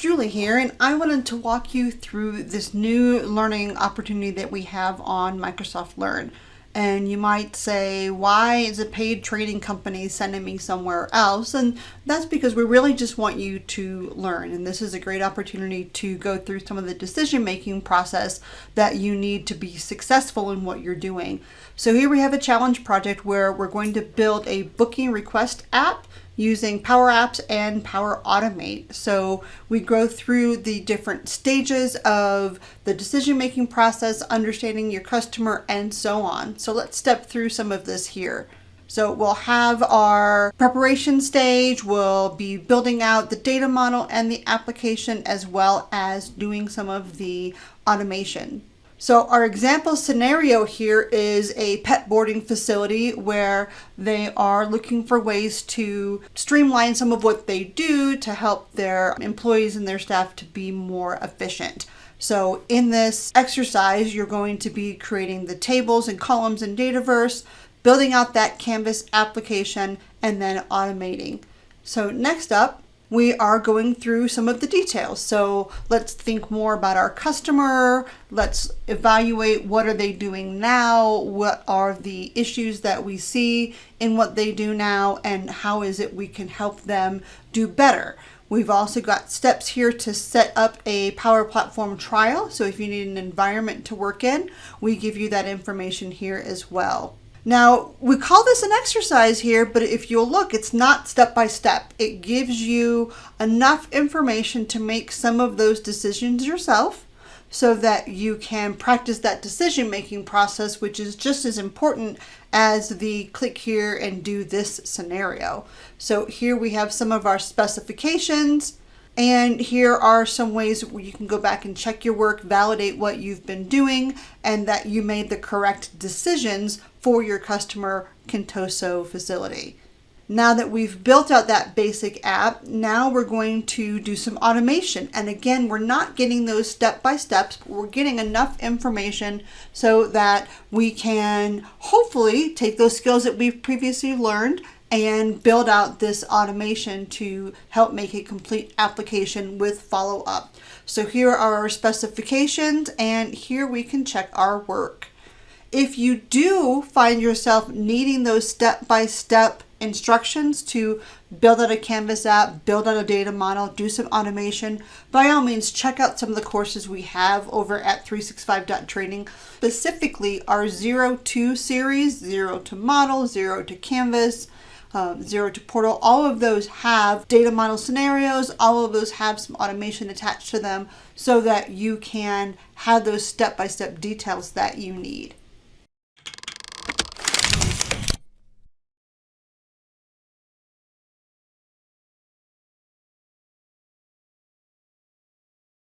Julie here, and I wanted to walk you through this new learning opportunity that we have on Microsoft Learn. And you might say, why is a paid training company sending me somewhere else? And that's because we really just want you to learn. And this is a great opportunity to go through some of the decision-making process that you need to be successful in what you're doing. So here we have a challenge project where we're going to build a booking request app using Power Apps and Power Automate. So we go through the different stages of the decision-making process, understanding your customer, and so on. So let's step through some of this here. So we'll have our preparation stage, we'll be building out the data model and the application, as well as doing some of the automation. So our example scenario here is a pet boarding facility where they are looking for ways to streamline some of what they do to help their employees and their staff to be more efficient. So in this exercise, you're going to be creating the tables and columns in Dataverse, building out that Canvas application, and then automating. So next up, we are going through some of the details. So let's think more about our customer. Let's evaluate what are they doing now, what are the issues that we see in what they do now, and how is it we can help them do better. We've also got steps here to set up a Power Platform trial. So if you need an environment to work in, we give you that information here as well. Now, we call this an exercise here, but if you'll look, it's not step by step. It gives you enough information to make some of those decisions yourself so that you can practice that decision-making process, which is just as important as the click here and do this scenario. So here we have some of our specifications. And here are some ways where you can go back and check your work, validate what you've been doing, and that you made the correct decisions for your customer Contoso facility. Now that we've built out that basic app, now we're going to do some automation. And again, we're not getting those step-by-steps, but we're getting enough information so that we can hopefully take those skills that we've previously learned and build out this automation to help make a complete application with follow-up. So here are our specifications, and here we can check our work. If you do find yourself needing those step-by-step instructions to build out a Canvas app, build out a data model, do some automation, by all means, check out some of the courses we have over at 365.Training, specifically our 0-2 series, 0 to model, 0 to Canvas, 0 to portal. All of those have data model scenarios. All of those have some automation attached to them so that you can have those step-by-step details that you need.